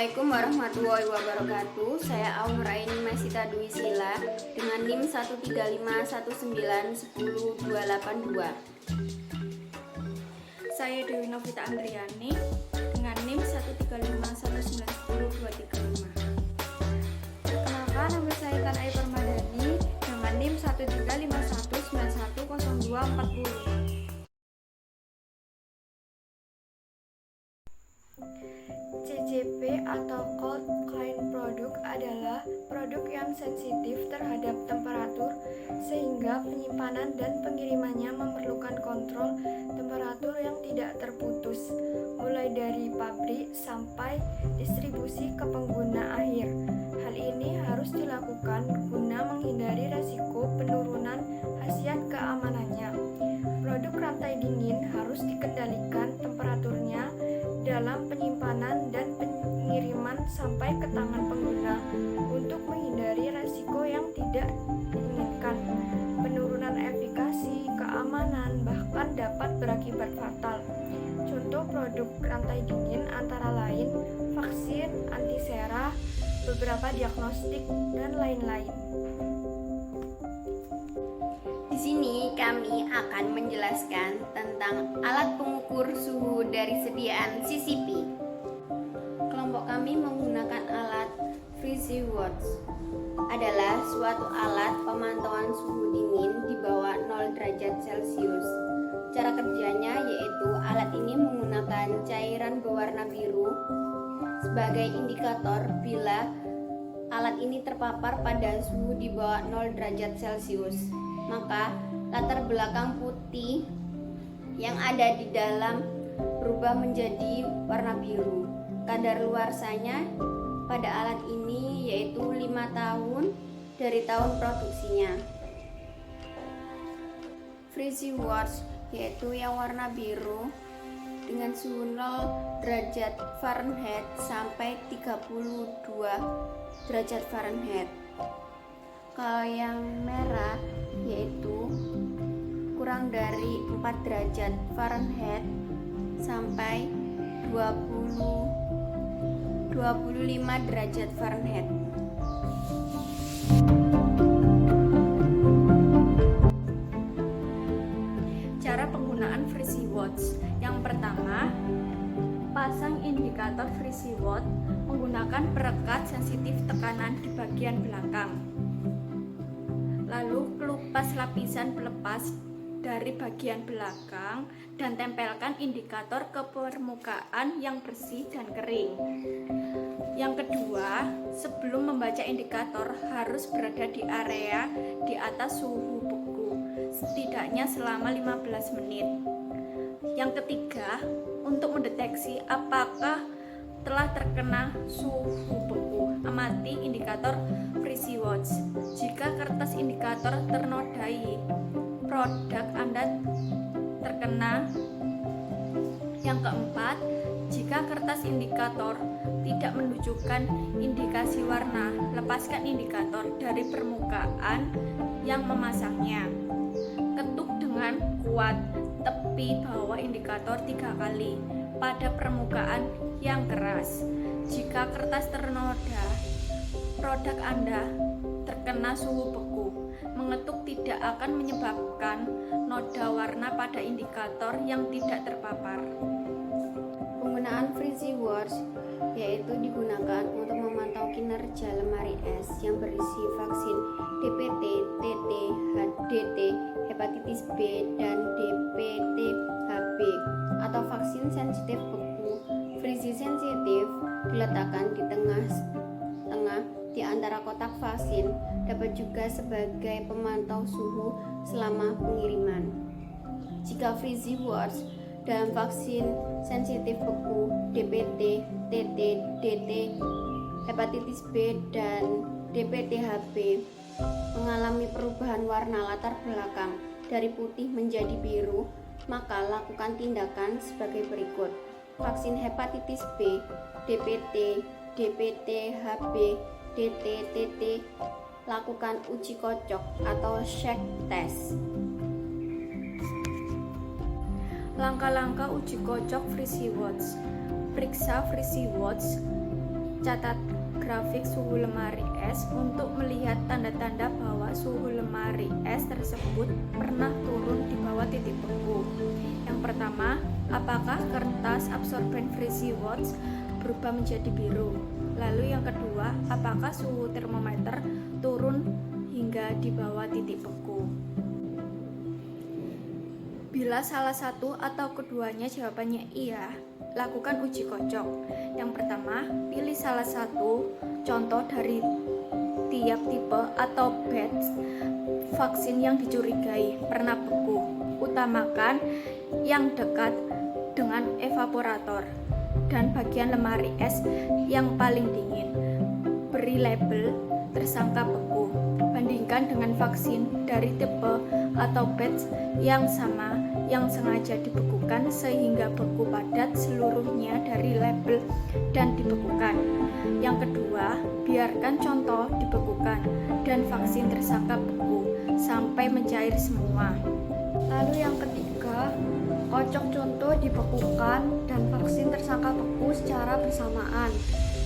Assalamualaikum warahmatullahi wabarakatuh. Saya Aunur Aini Masita Dwi Sila dengan NIM 13519100282. Saya Dewi Novita Andriani dengan NIM 13519100235. Perkenalkan, nama saya Tanai Permadani dengan NIM 135191024. CCP atau Cold Chain Product adalah produk yang sensitif terhadap temperatur sehingga penyimpanan dan pengirimannya memerlukan kontrol temperatur yang tidak terputus mulai dari pabrik sampai distribusi ke pengguna akhir. Hal ini harus dilakukan guna menghindari resiko penurunan khasiat keamanannya. Produk rantai dingin harus dikendalikan temperaturnya dalam penyimpanan dan pengiriman sampai ke tangan pengguna untuk menghindari resiko yang tidak diinginkan. Penurunan efikasi, keamanan, bahkan dapat berakibat fatal. Contoh produk rantai dingin antara lain vaksin, antisera, beberapa diagnostik, dan lain-lain. Di sini kami akan menjelaskan tentang alat pengukur suhu dari sediaan CCP. Kelompok kami menggunakan alat Freezy Watch. Adalah suatu alat pemantauan suhu dingin di bawah 0 derajat Celcius. Cara kerjanya yaitu alat ini menggunakan cairan berwarna biru sebagai indikator bila alat ini terpapar pada suhu di bawah 0 derajat Celcius. Maka latar belakang putih yang ada di dalam berubah menjadi warna biru. Kadaluarsanya pada alat ini yaitu 5 tahun dari tahun produksinya. Freezy Watch yaitu yang warna biru dengan suhu 0 derajat Fahrenheit sampai 32 derajat Fahrenheit. Kalau yang merah yaitu kurang dari 4 derajat Fahrenheit sampai 25 derajat Fahrenheit. Cara penggunaan Freezy Watch. Yang pertama, pasang indikator Freezy Watch menggunakan perekat sensitif tekanan di bagian belakang. Lalu kelupas lapisan pelepas dari bagian belakang dan tempelkan indikator ke permukaan yang bersih dan kering. Yang kedua, sebelum membaca indikator harus berada di area di atas suhu beku setidaknya selama 15 menit. Yang ketiga, untuk mendeteksi apakah telah terkena suhu beku, amati indikator Freezy Watch. Jika kertas indikator ternodai, produk Anda terkena. Yang keempat, jika kertas indikator tidak menunjukkan indikasi warna, lepaskan indikator dari permukaan yang memasangnya. Ketuk dengan kuat tepi bawah indikator 3 kali pada permukaan yang keras. Jika kertas ternoda, produk Anda terkena suhu beku. Mengetuk tidak akan menyebabkan noda warna pada indikator yang tidak terpapar. Penggunaan Freezy Watch yaitu digunakan untuk memantau kinerja lemari es yang berisi vaksin DPT, TT, HDT, hepatitis B, dan DPT-HB atau vaksin sensitif beku. Freezy sensitif diletakkan di tengah di antara kotak vaksin, dapat juga sebagai pemantau suhu selama pengiriman. Jika Freezy Watch dalam vaksin sensitif beku DPT, TT, DT, hepatitis B, dan DPT-HB mengalami perubahan warna latar belakang dari putih menjadi biru, maka lakukan tindakan sebagai berikut. Vaksin hepatitis B, DPT, DPT-HB, DT, TT, lakukan uji kocok atau shake test. Langkah-langkah uji kocok Freezy Watch. Periksa Freezy Watch catat grafik suhu lemari es untuk melihat tanda-tanda bahwa suhu lemari es tersebut pernah turun di bawah titik beku. Yang pertama, apakah kertas absorben Freezy Watch berubah menjadi biru? Lalu yang kedua, apakah suhu termometer turun hingga di bawah titik beku? Bila salah satu atau keduanya jawabannya iya, lakukan uji kocok. Yang pertama, pilih salah satu contoh dari tiap tipe atau batch vaksin yang dicurigai pernah beku. Utamakan yang dekat dengan evaporator dan bagian lemari es yang paling dingin. Beri label tersangka beku. Bandingkan dengan vaksin dari tipe atau batch yang sama yang sengaja dibekukan sehingga beku padat seluruhnya dari label dan dibekukan. Yang kedua, biarkan contoh dibekukan dan vaksin tersangka beku sampai mencair semua. Lalu yang ketiga, kocok contoh dibekukan dan vaksin tersangka beku secara bersamaan.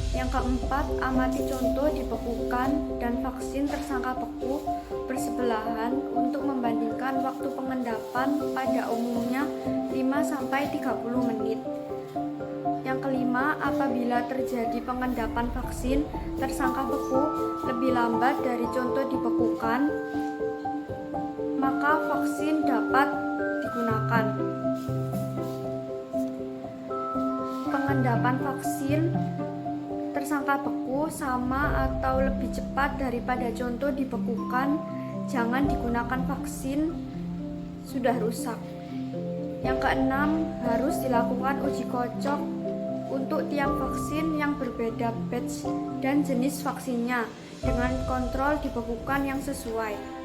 Yang keempat, amati contoh dibekukan dan vaksin tersangka beku bersebelahan untuk membandingkan waktu pengendapan pada umumnya 5-30 menit. Yang kelima, apabila terjadi pengendapan vaksin tersangka beku lebih lambat dari contoh dibekukan, maka vaksin dapat digunakan. Pengendapan vaksin tersangka beku sama atau lebih cepat daripada contoh dibekukan, jangan digunakan vaksin sudah rusak. Yang keenam, harus dilakukan uji kocok untuk tiap vaksin yang berbeda batch dan jenis vaksinnya dengan kontrol dibekukan yang sesuai.